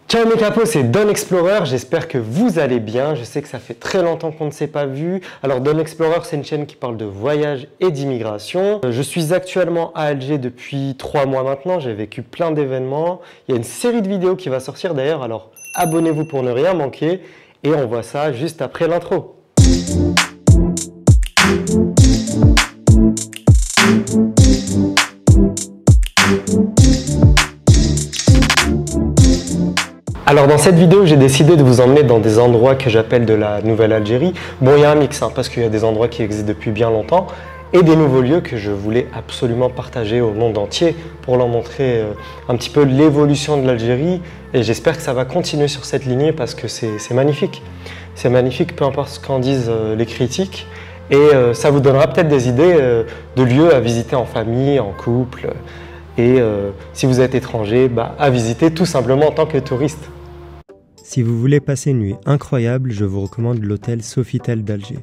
Ciao mes capos, c'est Don Explorer, j'espère que vous allez bien. Je sais que ça fait très longtemps qu'on ne s'est pas vu. Alors Don Explorer, c'est une chaîne qui parle de voyage et d'immigration. Je suis actuellement à Alger depuis 3 mois maintenant, j'ai vécu plein d'événements. Il y a une série de vidéos qui va sortir d'ailleurs, alors abonnez-vous pour ne rien manquer. Et on voit ça juste après l'intro. Alors dans cette vidéo, j'ai décidé de vous emmener dans des endroits que j'appelle de la Nouvelle Algérie. Bon, il y a un mix, parce qu'il y a des endroits qui existent depuis bien longtemps et des nouveaux lieux que je voulais absolument partager au monde entier pour leur montrer un petit peu l'évolution de l'Algérie. Et j'espère que ça va continuer sur cette lignée parce que c'est magnifique. C'est magnifique, peu importe ce qu'en disent les critiques. Et ça vous donnera peut-être des idées de lieux à visiter en famille, en couple. Et si vous êtes étranger, à visiter tout simplement en tant que touriste. Si vous voulez passer une nuit incroyable, je vous recommande l'hôtel Sofitel d'Alger.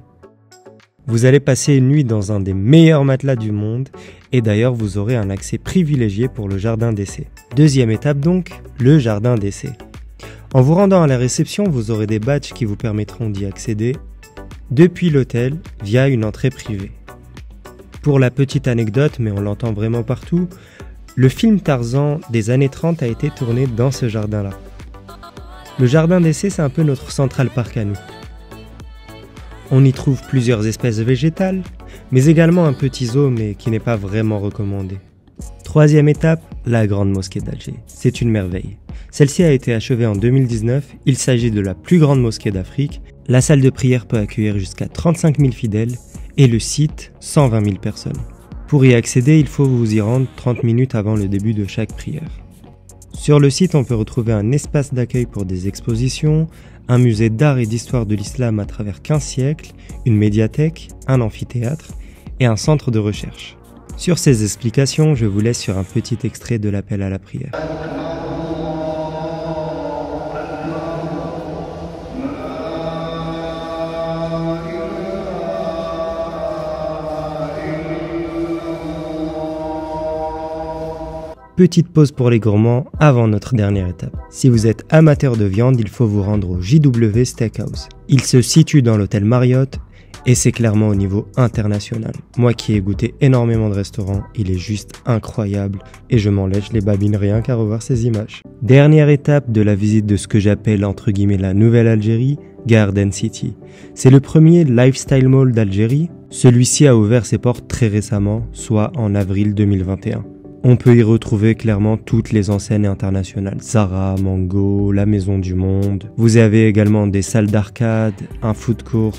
Vous allez passer une nuit dans un des meilleurs matelas du monde et d'ailleurs vous aurez un accès privilégié pour le jardin d'essai. Deuxième étape donc, le jardin d'essai. En vous rendant à la réception, vous aurez des badges qui vous permettront d'y accéder depuis l'hôtel via une entrée privée. Pour la petite anecdote, mais on l'entend vraiment partout, le film Tarzan des années 30 a été tourné dans ce jardin-là. Le jardin d'essai, c'est un peu notre Central Park à nous. On y trouve plusieurs espèces végétales, mais également un petit zoo, mais qui n'est pas vraiment recommandé. Troisième étape, la Grande Mosquée d'Alger. C'est une merveille. Celle-ci a été achevée en 2019, il s'agit de la plus grande mosquée d'Afrique. La salle de prière peut accueillir jusqu'à 35 000 fidèles et le site, 120 000 personnes. Pour y accéder, il faut vous y rendre 30 minutes avant le début de chaque prière. Sur le site, on peut retrouver un espace d'accueil pour des expositions, un musée d'art et d'histoire de l'islam à travers 15 siècles, une médiathèque, un amphithéâtre et un centre de recherche. Sur ces explications, je vous laisse sur un petit extrait de l'appel à la prière. Petite pause pour les gourmands avant notre dernière étape. Si vous êtes amateur de viande, il faut vous rendre au JW Steakhouse. Il se situe dans l'hôtel Marriott et c'est clairement au niveau international. Moi qui ai goûté énormément de restaurants, il est juste incroyable et je m'en lèche les babines rien qu'à revoir ces images. Dernière étape de la visite de ce que j'appelle entre guillemets la Nouvelle Algérie, Garden City. C'est le premier lifestyle mall d'Algérie. Celui-ci a ouvert ses portes très récemment, soit en avril 2021. On peut y retrouver clairement toutes les enseignes internationales. Zara, Mango, la Maison du Monde. Vous avez également des salles d'arcade, un food court.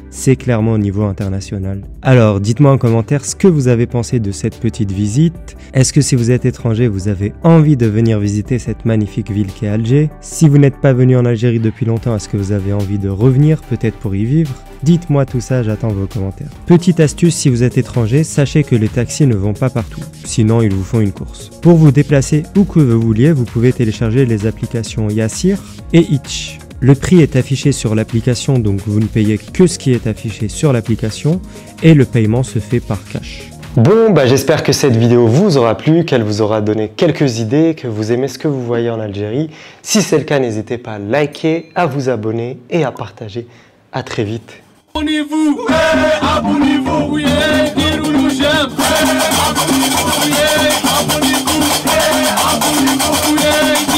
C'est clairement au niveau international. Alors, dites-moi en commentaire ce que vous avez pensé de cette petite visite. Est-ce que si vous êtes étranger, vous avez envie de venir visiter cette magnifique ville qu'est Alger? Si vous n'êtes pas venu en Algérie depuis longtemps, est-ce que vous avez envie de revenir, peut-être pour y vivre? Dites-moi tout ça, j'attends vos commentaires. Petite astuce, si vous êtes étranger, sachez que les taxis ne vont pas partout. Sinon, ils vous font une course. Pour vous déplacer où que vous vouliez, vous pouvez télécharger les applications Yassir et Hitch. Le prix est affiché sur l'application, donc vous ne payez que ce qui est affiché sur l'application et le paiement se fait par cash. Bon, j'espère que cette vidéo vous aura plu, qu'elle vous aura donné quelques idées, que vous aimez ce que vous voyez en Algérie. Si c'est le cas, n'hésitez pas à liker, à vous abonner et à partager. À très vite. Abonnez-vous, abonnez-vous, abonnez-vous, abonnez-vous.